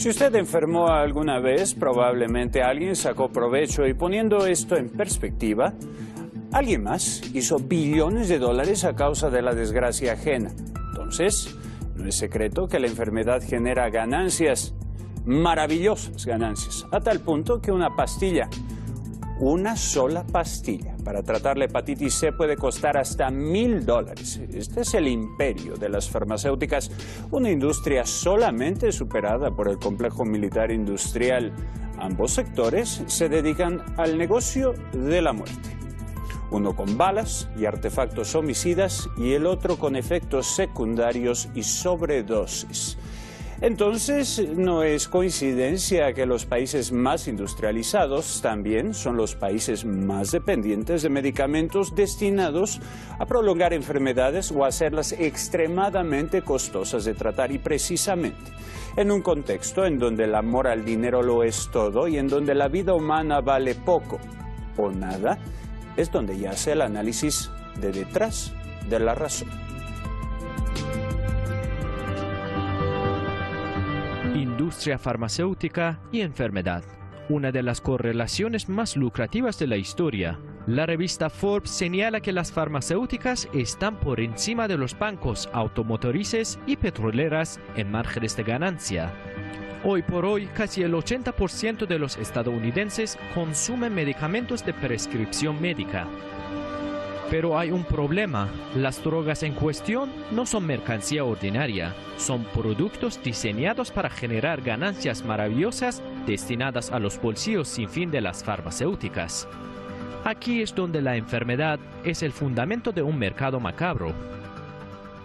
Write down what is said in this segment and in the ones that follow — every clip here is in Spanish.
Si usted enfermó alguna vez, probablemente alguien sacó provecho, y poniendo esto en perspectiva, alguien más hizo billones de dólares a causa de la desgracia ajena. Entonces, no es secreto que la enfermedad genera ganancias, maravillosas ganancias, a tal punto que una pastilla, una sola pastilla para tratar la hepatitis C puede costar hasta $1,000. Este es el imperio de las farmacéuticas, una industria solamente superada por el complejo militar industrial. Ambos sectores se dedican al negocio de la muerte. Uno con balas y artefactos homicidas y el otro con efectos secundarios y sobredosis. Entonces, no es coincidencia que los países más industrializados también son los países más dependientes de medicamentos destinados a prolongar enfermedades o hacerlas extremadamente costosas de tratar. Y precisamente en un contexto en donde el amor al dinero lo es todo y en donde la vida humana vale poco o nada, es donde yace el análisis de detrás de la razón. Industria farmacéutica y enfermedad, una de las correlaciones más lucrativas de la historia. La revista Forbes señala que las farmacéuticas están por encima de los bancos, automotrices y petroleras en márgenes de ganancia. Hoy por hoy, casi el 80% de los estadounidenses consumen medicamentos de prescripción médica. Pero hay un problema. Las drogas en cuestión no son mercancía ordinaria. Son productos diseñados para generar ganancias maravillosas destinadas a los bolsillos sin fin de las farmacéuticas. Aquí es donde la enfermedad es el fundamento de un mercado macabro.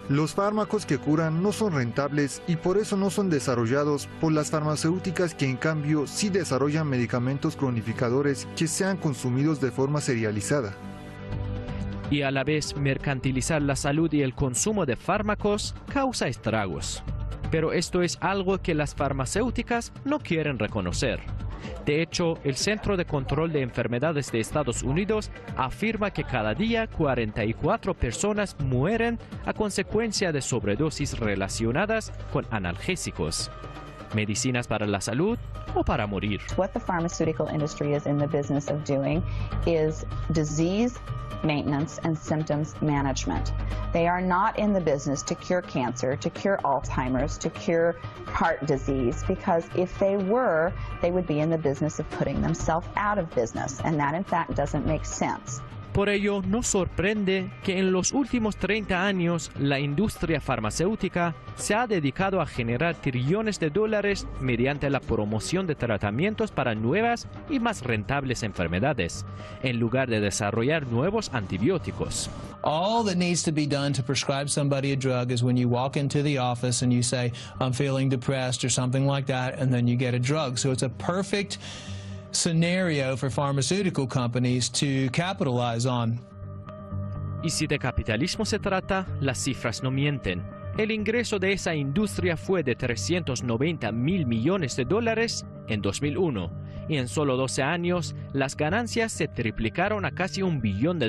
Los fármacos que curan no son rentables y por eso no son desarrollados por las farmacéuticas, que en cambio sí desarrollan medicamentos cronificadores que sean consumidos de forma serializada. Y a la vez mercantilizar la salud y el consumo de fármacos causa estragos. Pero esto es algo que las farmacéuticas no quieren reconocer. De hecho, el Centro de Control de Enfermedades de Estados Unidos afirma que cada día 44 personas mueren a consecuencia de sobredosis relacionadas con analgésicos, medicinas para la salud o para morir. What the pharmaceutical industry is in the business of doing is disease maintenance and symptoms management. They are not in the business to cure cancer, to cure Alzheimer's, to cure heart disease, because if they were, they would be in the business of putting themselves out of business, and that in fact doesn't make sense. Por ello, no sorprende que en los últimos 30 años la industria farmacéutica se ha dedicado a generar trillones de dólares mediante la promoción de tratamientos para nuevas y más rentables enfermedades, en lugar de desarrollar nuevos antibióticos. All that needs to be done to prescribe somebody a drug is when you walk into the office and you say, I'm feeling depressed or something like that, and then you get a drug. So it's a perfect scenario for pharmaceutical companies to capitalize on. Y si de capitalismo se trata, las cifras no mienten. El ingreso de esa industria fue de $390 mil millones en 2001, y en solo 12 años las ganancias se triplicaron a casi $1 billón.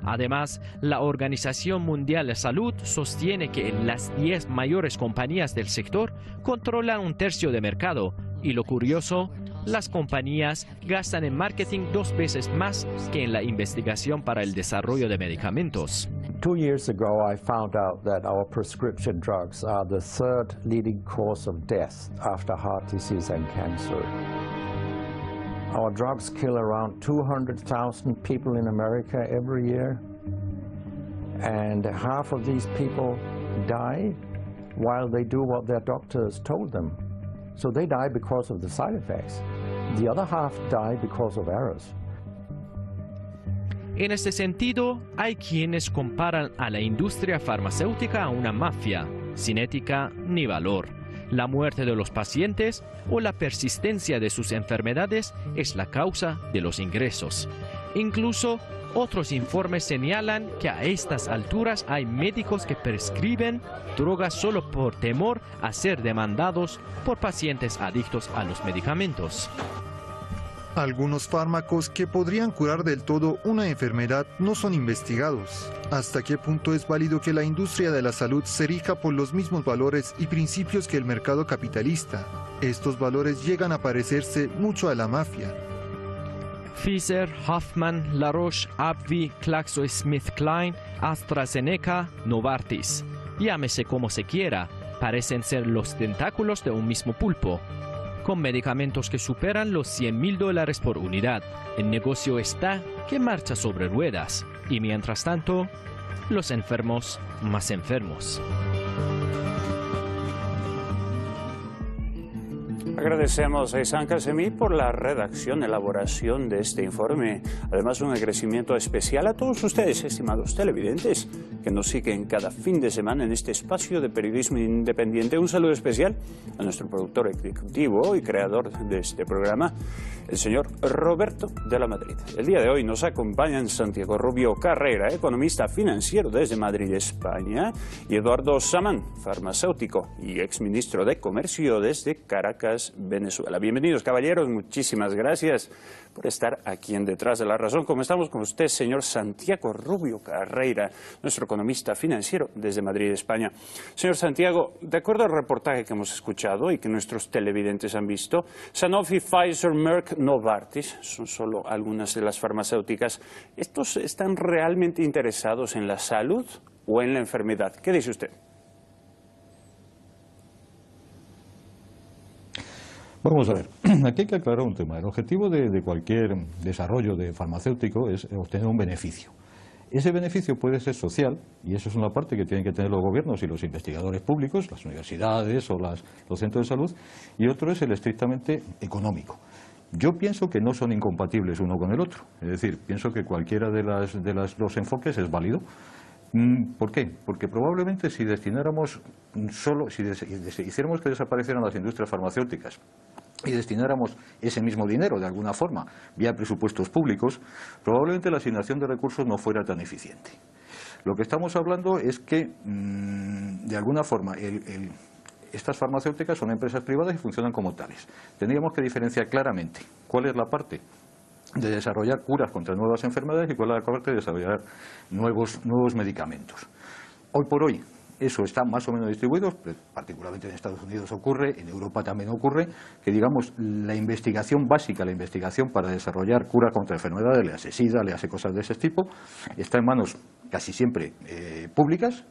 Además, la Organización Mundial de Salud sostiene que las 10 mayores compañías del sector controlan un tercio de mercado, y lo curioso, las compañías gastan en marketing 2 veces más que en la investigación para el desarrollo de medicamentos. 2 years ago, I found out that our prescription drugs are the 3rd leading cause of death after heart disease and cancer. Our drugs kill around 200,000 people in America every year, and half of these people die while they do what their doctors told them. So they die because of the side effects. The other half die because of errors. En este sentido, hay quienes comparan a la industria farmacéutica a una mafia, sin ética ni valor. La muerte de los pacientes o la persistencia de sus enfermedades es la causa de los ingresos. Incluso, otros informes señalan que a estas alturas hay médicos que prescriben drogas solo por temor a ser demandados por pacientes adictos a los medicamentos. Algunos fármacos que podrían curar del todo una enfermedad no son investigados. ¿Hasta qué punto es válido que la industria de la salud se rija por los mismos valores y principios que el mercado capitalista? Estos valores llegan a parecerse mucho a la mafia. Pfizer, Hoffmann, La Roche, AbbVie, GlaxoSmithKline, AstraZeneca, Novartis. Llámese como se quiera, parecen ser los tentáculos de un mismo pulpo. Con medicamentos que superan los $100.000 por unidad, el negocio está que marcha sobre ruedas. Y mientras tanto, los enfermos más enfermos. Agradecemos a Isan Casemí por la redacción, elaboración de este informe. Además, un agradecimiento especial a todos ustedes, estimados televidentes, que nos siguen cada fin de semana en este espacio de periodismo independiente. Un saludo especial a nuestro productor ejecutivo y creador de este programa, el señor Roberto de la Madrid. El día de hoy nos acompañan Santiago Rubio Carrera, economista financiero desde Madrid, España, y Eduardo Samán, farmacéutico y exministro de Comercio desde Caracas, Venezuela. Bienvenidos, caballeros, muchísimas gracias por estar aquí en Detrás de la Razón. Como estamos con usted, señor Santiago Rubio Carrera, nuestro economista financiero desde Madrid, España. Señor Santiago, de acuerdo al reportaje que hemos escuchado y que nuestros televidentes han visto, Sanofi, Pfizer, Merck, Novartis son solo algunas de las farmacéuticas. ¿Estos están realmente interesados en la salud o en la enfermedad? ¿Qué dice usted? Vamos a ver, aquí hay que aclarar un tema. El objetivo de cualquier desarrollo de farmacéutico es obtener un beneficio. Ese beneficio puede ser social, y eso es una parte que tienen que tener los gobiernos y los investigadores públicos, las universidades o los centros de salud, y otro es el estrictamente económico. Yo pienso que no son incompatibles uno con el otro, es decir, pienso que cualquiera de los enfoques es válido. ¿Por qué? Porque probablemente si destináramos si hiciéramos que desaparecieran las industrias farmacéuticas y destináramos ese mismo dinero de alguna forma vía presupuestos públicos, probablemente la asignación de recursos no fuera tan eficiente. Lo que estamos hablando es que de alguna forma estas farmacéuticas son empresas privadas y funcionan como tales. Tendríamos que diferenciar claramente cuál es la parte de desarrollar curas contra nuevas enfermedades y cuál es la parte de desarrollar nuevos medicamentos. Hoy por hoy eso está más o menos distribuido, particularmente en Estados Unidos ocurre, en Europa también ocurre, que digamos la investigación básica, la investigación para desarrollar curas contra enfermedades, le hace SIDA, le hace cosas de ese tipo, está en manos casi siempre públicas,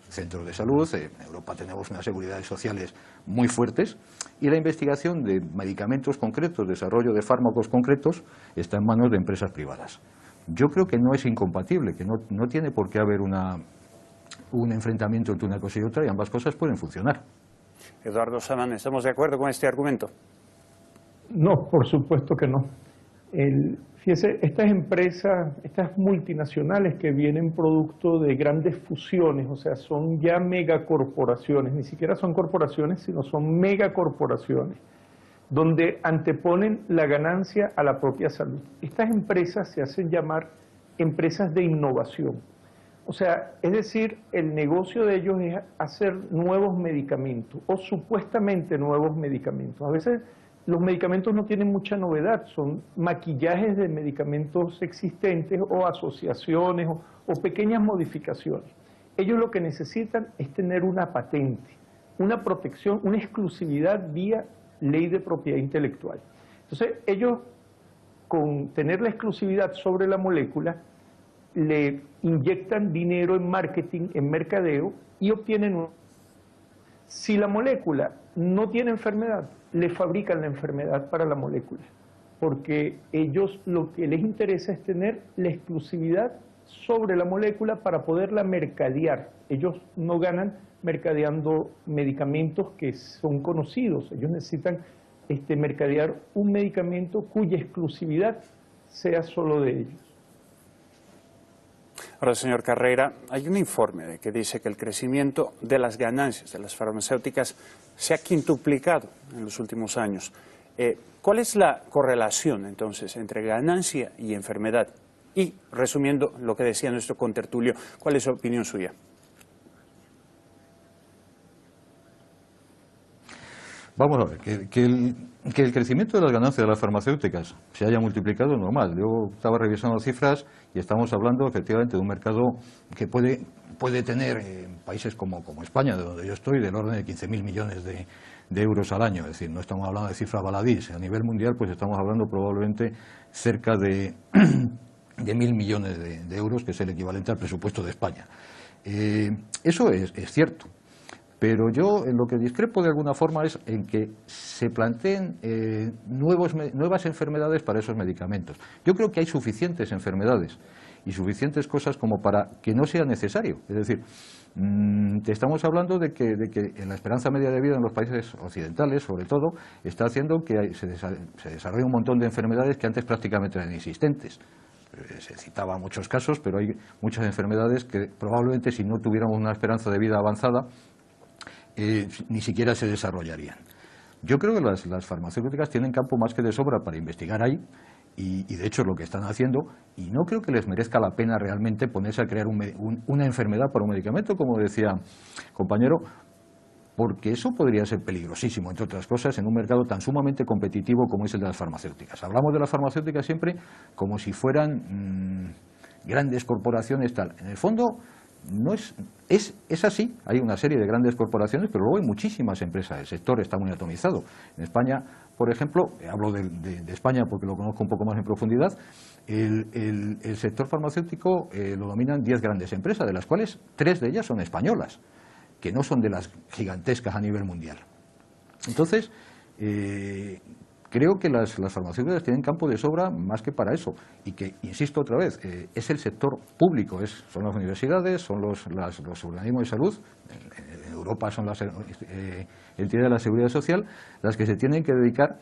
centros de salud, en Europa tenemos unas seguridades sociales muy fuertes y la investigación de medicamentos concretos, desarrollo de fármacos concretos está en manos de empresas privadas. Yo creo que no es incompatible, que no tiene por qué haber un enfrentamiento entre una cosa y otra y ambas cosas pueden funcionar. Eduardo Samán, ¿estamos de acuerdo con este argumento? No, por supuesto que no. Fíjese, estas empresas, estas multinacionales que vienen producto de grandes fusiones, o sea, son ya megacorporaciones, ni siquiera son corporaciones, sino son megacorporaciones, donde anteponen la ganancia a la propia salud. Estas empresas se hacen llamar empresas de innovación. O sea, es decir, el negocio de ellos es hacer nuevos medicamentos, o supuestamente nuevos medicamentos. A veces los medicamentos no tienen mucha novedad, son maquillajes de medicamentos existentes o asociaciones o pequeñas modificaciones. Ellos lo que necesitan es tener una patente, una protección, una exclusividad vía ley de propiedad intelectual. Entonces, ellos, con tener la exclusividad sobre la molécula, le inyectan dinero en marketing, en mercadeo, y obtienen si la molécula no tiene enfermedad, le fabrican la enfermedad para la molécula, porque ellos lo que les interesa es tener la exclusividad sobre la molécula para poderla mercadear. Ellos no ganan mercadeando medicamentos que son conocidos, ellos necesitan mercadear un medicamento cuya exclusividad sea solo de ellos. Ahora, señor Carrera, hay un informe que dice que el crecimiento de las ganancias de las farmacéuticas se ha quintuplicado en los últimos años. ¿Cuál es la correlación, entonces, entre ganancia y enfermedad? Y, resumiendo lo que decía nuestro contertulio, ¿cuál es su opinión suya? Vamos a ver, Que el crecimiento de las ganancias de las farmacéuticas se haya multiplicado es normal. Yo estaba revisando cifras y estamos hablando efectivamente de un mercado que puede tener en países como España, de donde yo estoy, del orden de 15.000 millones de euros al año. Es decir, no estamos hablando de cifras baladís. A nivel mundial, pues estamos hablando probablemente cerca de 1.000 millones de euros, que es el equivalente al presupuesto de España. Eso es cierto. Pero yo en lo que discrepo de alguna forma es en que se planteen nuevas enfermedades para esos medicamentos. Yo creo que hay suficientes enfermedades y suficientes cosas como para que no sea necesario. Es decir, te estamos hablando de que la esperanza media de vida en los países occidentales, sobre todo, está haciendo que se desarrolle un montón de enfermedades que antes prácticamente eran inexistentes. Se citaban muchos casos, pero hay muchas enfermedades que probablemente si no tuviéramos una esperanza de vida avanzada, ni siquiera se desarrollarían. Yo creo que las farmacéuticas tienen campo más que de sobra para investigar ahí y de hecho es lo que están haciendo y no creo que les merezca la pena realmente ponerse a crear una enfermedad para un medicamento, como decía compañero, porque eso podría ser peligrosísimo, entre otras cosas, en un mercado tan sumamente competitivo como es el de las farmacéuticas. Hablamos de las farmacéuticas siempre como si fueran grandes corporaciones tal. En el fondo no es así, hay una serie de grandes corporaciones, pero luego hay muchísimas empresas, el sector está muy atomizado. En España, por ejemplo, hablo de España porque lo conozco un poco más en profundidad, el sector farmacéutico lo dominan 10 grandes empresas, de las cuales 3 de ellas son españolas, que no son de las gigantescas a nivel mundial. Entonces, creo que las farmacéuticas tienen campo de sobra más que para eso y que, insisto otra vez, es el sector público, son las universidades, son los organismos de salud, en Europa son las entidades de la seguridad social, las que se tienen que dedicar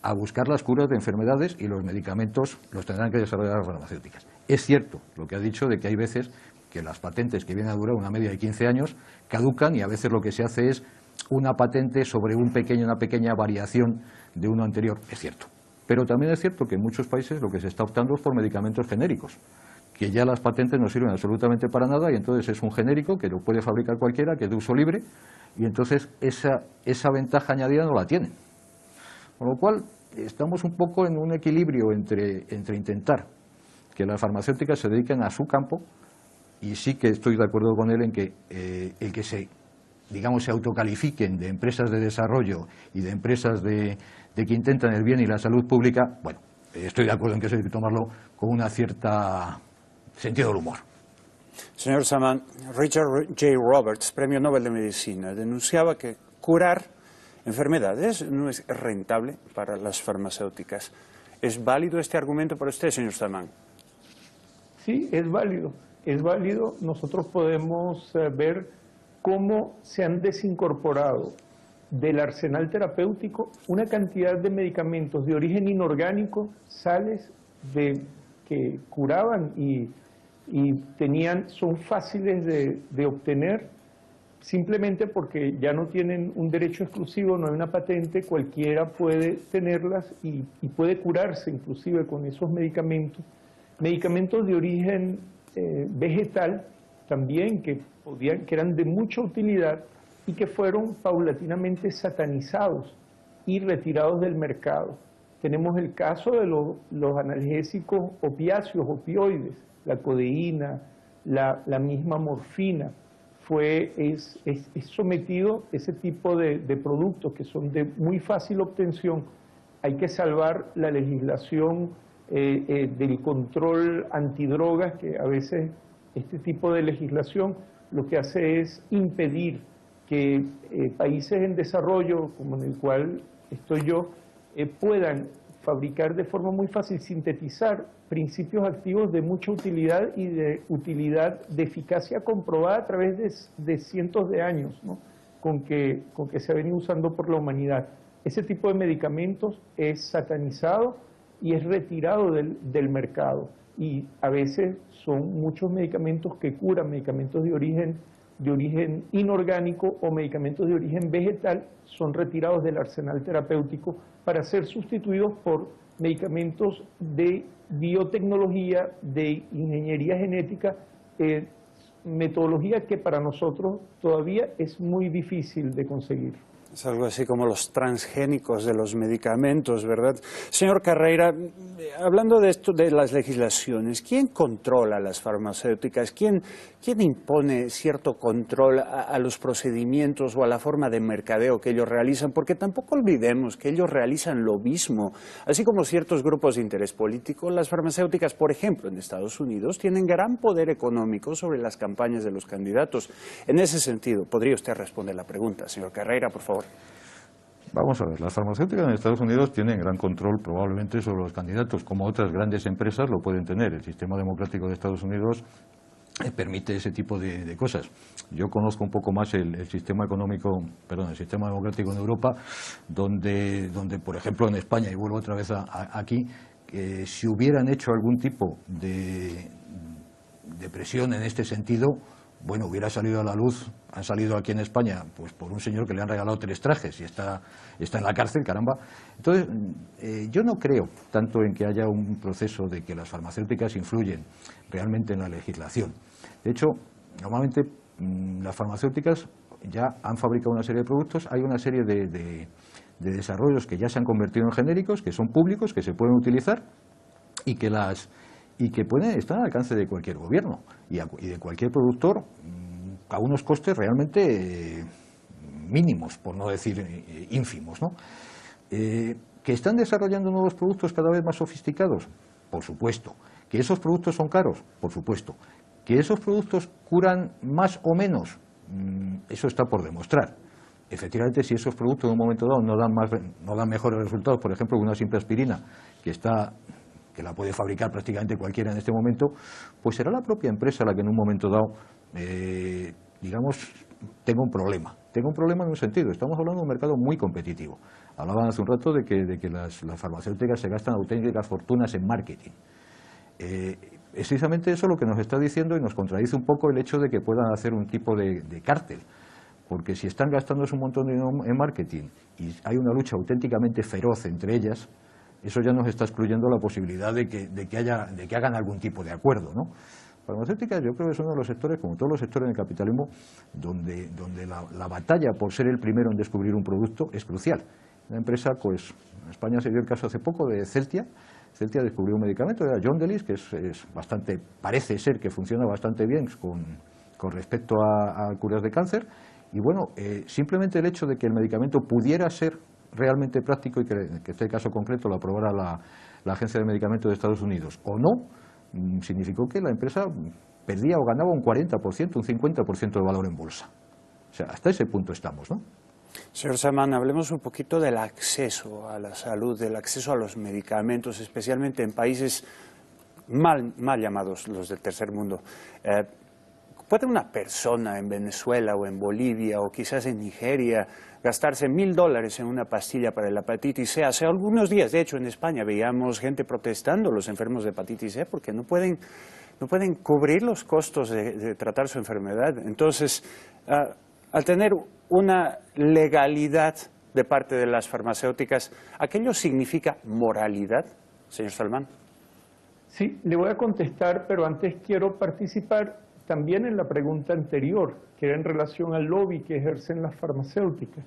a buscar las curas de enfermedades y los medicamentos los tendrán que desarrollar las farmacéuticas. Es cierto lo que ha dicho de que hay veces que las patentes que vienen a durar una media de 15 años caducan y a veces lo que se hace es una patente sobre una pequeña variación de uno anterior, es cierto. Pero también es cierto que en muchos países lo que se está optando es por medicamentos genéricos, que ya las patentes no sirven absolutamente para nada y entonces es un genérico que lo puede fabricar cualquiera, que es de uso libre, y entonces esa ventaja añadida no la tienen. Con lo cual estamos un poco en un equilibrio entre intentar que las farmacéuticas se dediquen a su campo, y sí que estoy de acuerdo con él en que el que se autocalifiquen de empresas de desarrollo y de empresas de que intentan el bien y la salud pública, bueno, estoy de acuerdo en que eso hay que tomarlo con una cierta sentido del humor. Señor Saman, Richard J. Roberts, Premio Nobel de Medicina, denunciaba que curar enfermedades no es rentable para las farmacéuticas. ¿Es válido este argumento para usted, señor Saman? Sí, es válido. Es válido. Nosotros podemos ver cómo se han desincorporado del arsenal terapéutico una cantidad de medicamentos de origen inorgánico, sales que curaban y son fáciles de obtener simplemente porque ya no tienen un derecho exclusivo, no hay una patente, cualquiera puede tenerlas y puede curarse inclusive con esos medicamentos. Medicamentos de origen vegetal también que eran de mucha utilidad y que fueron paulatinamente satanizados y retirados del mercado. Tenemos el caso de los analgésicos opiáceos, opioides, la codeína, la misma morfina. Es sometido ese tipo de productos que son de muy fácil obtención. Hay que salvar la legislación del control antidrogas, que a veces este tipo de legislación lo que hace es impedir que países en desarrollo, como en el cual estoy yo, puedan fabricar de forma muy fácil, sintetizar principios activos de mucha utilidad y de utilidad de eficacia comprobada a través de cientos de años, ¿no? con que se ha venido usando por la humanidad. Ese tipo de medicamentos es satanizado y es retirado del mercado. Y a veces son muchos medicamentos que curan, medicamentos de origen inorgánico o medicamentos de origen vegetal, son retirados del arsenal terapéutico para ser sustituidos por medicamentos de biotecnología, de ingeniería genética, metodología que para nosotros todavía es muy difícil de conseguir. Es algo así como los transgénicos de los medicamentos, ¿verdad? Señor Carreira, hablando de esto, de las legislaciones, ¿quién controla las farmacéuticas? ¿Quién impone cierto control a los procedimientos o a la forma de mercadeo que ellos realizan? Porque tampoco olvidemos que ellos realizan lobismo, así como ciertos grupos de interés político. Las farmacéuticas, por ejemplo, en Estados Unidos, tienen gran poder económico sobre las campañas de los candidatos. En ese sentido, ¿podría usted responder la pregunta, señor Carreira, por favor? Vamos a ver, las farmacéuticas en Estados Unidos tienen gran control probablemente sobre los candidatos, como otras grandes empresas lo pueden tener. El sistema democrático de Estados Unidos permite ese tipo de cosas. Yo conozco un poco más el sistema económico, perdón, el sistema democrático en Europa, donde por ejemplo en España, y vuelvo otra vez aquí, si hubieran hecho algún tipo de presión en este sentido, bueno, hubiera salido a la luz. Han salido aquí en España pues por un señor que le han regalado 3 trajes y está en la cárcel, caramba. Entonces, yo no creo tanto en que haya un proceso de que las farmacéuticas influyen realmente en la legislación. De hecho, normalmente las farmacéuticas ya han fabricado una serie de productos, hay una serie de desarrollos que ya se han convertido en genéricos, que son públicos, que se pueden utilizar y que pueden estar al alcance de cualquier gobierno y de cualquier productor a unos costes realmente mínimos, por no decir ínfimos, ¿no? ¿Que están desarrollando nuevos productos cada vez más sofisticados? Por supuesto. ¿Que esos productos son caros? Por supuesto. ¿Que esos productos curan más o menos? Eso está por demostrar. Efectivamente, si esos productos en un momento dado no dan mejores resultados, por ejemplo, una simple aspirina, que la puede fabricar prácticamente cualquiera en este momento, pues será la propia empresa la que en un momento dado, digamos, tenga un problema. Tenga un problema en un sentido. Estamos hablando de un mercado muy competitivo. Hablaban hace un rato de que las farmacéuticas se gastan auténticas fortunas en marketing. Es precisamente eso lo que nos está diciendo y nos contradice un poco el hecho de que puedan hacer un tipo de cártel. Porque si están gastándose un montón de dinero en marketing y hay una lucha auténticamente feroz entre ellas, eso ya nos está excluyendo la posibilidad de que hagan algún tipo de acuerdo, ¿no? Farmacéuticas yo creo que es uno de los sectores, como todos los sectores del capitalismo, donde la batalla por ser el primero en descubrir un producto es crucial. Una empresa, pues, en España se dio el caso hace poco de Celtia. Celtia descubrió un medicamento, era Yondelis, que es bastante, parece ser que funciona bastante bien con respecto a curas de cáncer. Y bueno, simplemente el hecho de que el medicamento pudiera ser realmente práctico y que este caso concreto lo aprobara la Agencia de Medicamentos de Estados Unidos o no, significó que la empresa perdía o ganaba un 40%, un 50% de valor en bolsa. O sea, hasta ese punto estamos, ¿no? Señor Salman, hablemos un poquito del acceso a la salud, del acceso a los medicamentos, especialmente en países mal llamados los del tercer mundo. ¿Puede una persona en Venezuela o en Bolivia o quizás en Nigeria gastarse $1.000 en una pastilla para la hepatitis C? Hace algunos días, de hecho, en España veíamos gente protestando, los enfermos de hepatitis C, porque no pueden cubrir los costos de tratar su enfermedad. Entonces, al tener una legalidad de parte de las farmacéuticas, ¿aquello significa moralidad, señor Salman? Sí, le voy a contestar, pero antes quiero participar también en la pregunta anterior, que era en relación al lobby que ejercen las farmacéuticas.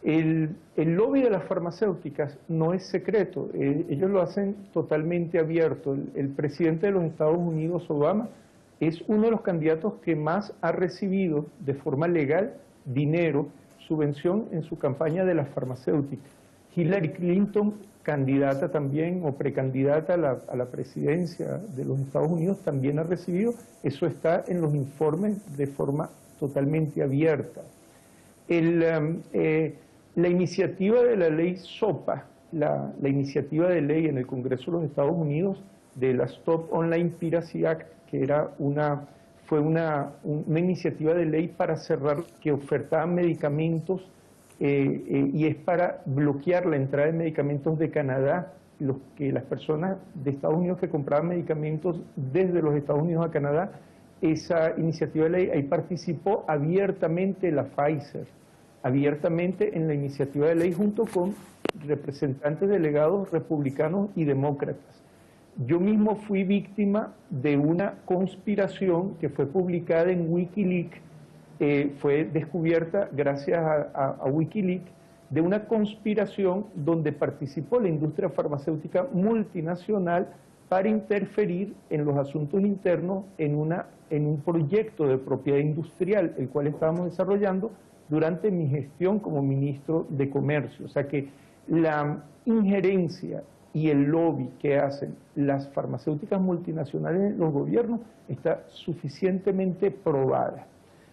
El lobby de las farmacéuticas no es secreto, ellos lo hacen totalmente abierto. El presidente de los Estados Unidos, Obama, es uno de los candidatos que más ha recibido de forma legal dinero, subvención en su campaña de las farmacéuticas. Hillary Clinton, candidata también o precandidata a la presidencia de los Estados Unidos, también ha recibido. Eso está en los informes de forma totalmente abierta. La iniciativa de la ley SOPA, la iniciativa de ley en el Congreso de los Estados Unidos de la Stop Online Piracy Act, que fue una iniciativa de ley para cerrar, que ofertaba medicamentos y es para bloquear la entrada de medicamentos de Canadá, que las personas de Estados Unidos que compraban medicamentos desde los Estados Unidos a Canadá. Esa iniciativa de ley, ahí participó abiertamente la Pfizer, abiertamente en la iniciativa de ley junto con representantes delegados republicanos y demócratas. Yo mismo fui víctima de una conspiración que fue publicada en Wikileaks, fue descubierta gracias a Wikileaks, de una conspiración donde participó la industria farmacéutica multinacional para interferir en los asuntos internos en un proyecto de propiedad industrial, el cual estábamos desarrollando durante mi gestión como ministro de Comercio. O sea que la injerencia y el lobby que hacen las farmacéuticas multinacionales en los gobiernos está suficientemente probada.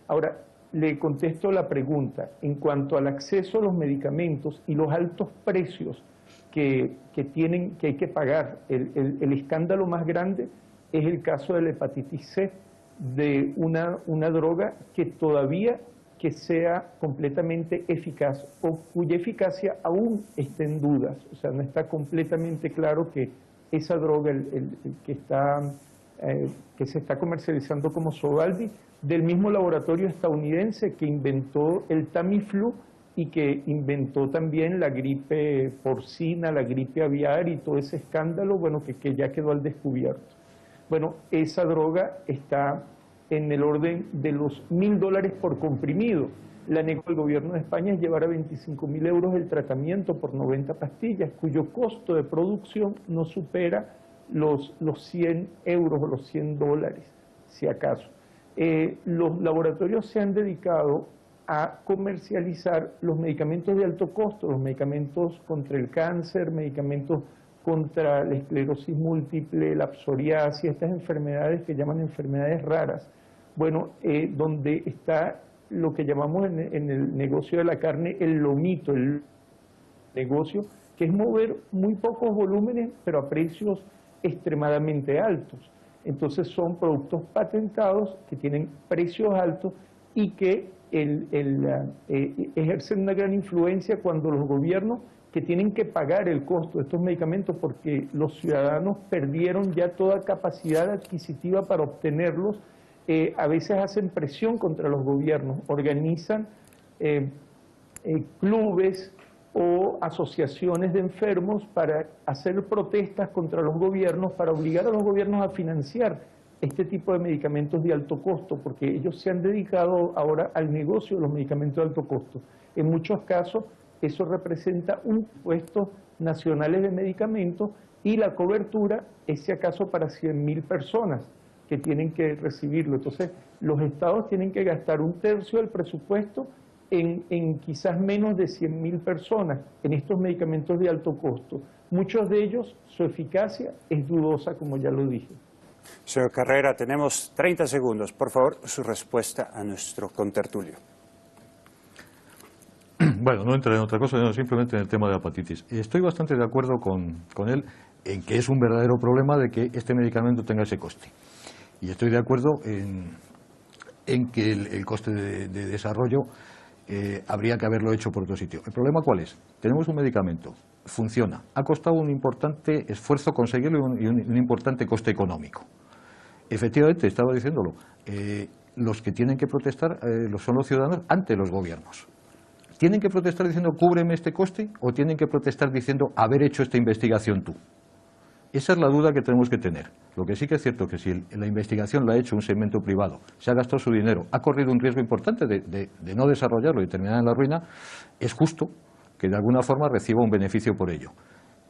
Ahora, le contesto la pregunta en cuanto al acceso a los medicamentos y los altos precios que hay que pagar. El escándalo más grande es el caso de la hepatitis C, de una droga que todavía que sea completamente eficaz o cuya eficacia aún está en dudas. O sea, no está completamente claro que esa droga, que se está comercializando como Sovaldi, del mismo laboratorio estadounidense que inventó el Tamiflu y que inventó también la gripe porcina, la gripe aviar y todo ese escándalo, bueno, que ya quedó al descubierto. Bueno, esa droga está en el orden de los $1.000 por comprimido. La negó el gobierno de España es llevar a 25.000 euros el tratamiento por 90 pastillas, cuyo costo de producción no supera los 100 euros o los $100, si acaso. Los laboratorios se han dedicado a comercializar los medicamentos de alto costo, los medicamentos contra el cáncer, medicamentos contra la esclerosis múltiple, la psoriasis, estas enfermedades que llaman enfermedades raras. Bueno, donde está lo que llamamos en el negocio de la carne el lomito, el negocio que es mover muy pocos volúmenes, pero a precios extremadamente altos. Entonces son productos patentados que tienen precios altos y que ejercen una gran influencia cuando los gobiernos que tienen que pagar el costo de estos medicamentos porque los ciudadanos perdieron ya toda capacidad adquisitiva para obtenerlos, a veces hacen presión contra los gobiernos, organizan clubes o asociaciones de enfermos para hacer protestas contra los gobiernos, para obligar a los gobiernos a financiar este tipo de medicamentos de alto costo, porque ellos se han dedicado ahora al negocio de los medicamentos de alto costo. En muchos casos eso representa un impuesto nacionales de medicamentos y la cobertura es si acaso para 100.000 personas que tienen que recibirlo. Entonces, los estados tienen que gastar 1/3 del presupuesto en quizás menos de 100.000 personas en estos medicamentos de alto costo. Muchos de ellos, su eficacia es dudosa, como ya lo dije. Señor Carrera, tenemos 30 segundos. Por favor, su respuesta a nuestro contertulio. Bueno, no entraré en otra cosa, sino simplemente en el tema de la hepatitis. Estoy bastante de acuerdo con él en que es un verdadero problema de que este medicamento tenga ese coste. Y estoy de acuerdo en que el coste de desarrollo habría que haberlo hecho por otro sitio. ¿El problema cuál es? Tenemos un medicamento, funciona, ha costado un importante esfuerzo conseguirlo y un importante coste económico. Efectivamente, estaba diciéndolo, los que tienen que protestar son los ciudadanos ante los gobiernos. ¿Tienen que protestar diciendo cúbreme este coste o tienen que protestar diciendo haber hecho esta investigación tú? Esa es la duda que tenemos que tener. Lo que sí que es cierto que si la investigación la ha hecho un segmento privado, se ha gastado su dinero, ha corrido un riesgo importante de no desarrollarlo y terminar en la ruina, es justo que de alguna forma reciba un beneficio por ello.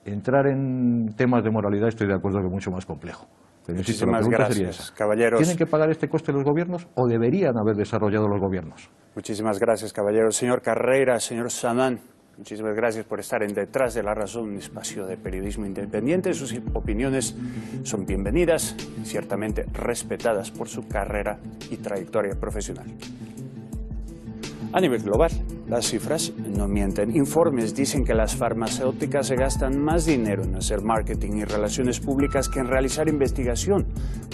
Entrar en temas de moralidad estoy de acuerdo que es mucho más complejo. Pero insisto, la pregunta sería esa. Caballeros. ¿Tienen que pagar este coste los gobiernos o deberían haber desarrollado los gobiernos? Muchísimas gracias, caballeros. Señor Carrera, señor Samán, muchísimas gracias por estar en Detrás de la Razón, un espacio de periodismo independiente. Sus opiniones son bienvenidas y ciertamente respetadas por su carrera y trayectoria profesional. A nivel global, las cifras no mienten. Informes dicen que las farmacéuticas se gastan más dinero en hacer marketing y relaciones públicas que en realizar investigación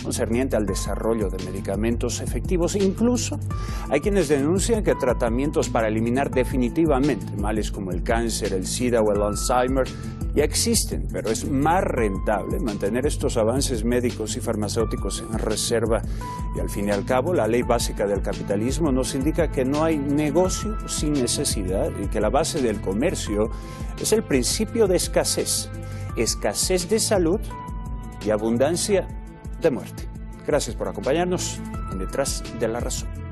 concerniente al desarrollo de medicamentos efectivos. Incluso hay quienes denuncian que tratamientos para eliminar definitivamente males como el cáncer, el SIDA o el Alzheimer ya existen, pero es más rentable mantener estos avances médicos y farmacéuticos en reserva. Y al fin y al cabo, la ley básica del capitalismo nos indica que no hay negocio sin necesidad y que la base del comercio es el principio de escasez de salud y abundancia de muerte. Gracias por acompañarnos en Detrás de la Razón.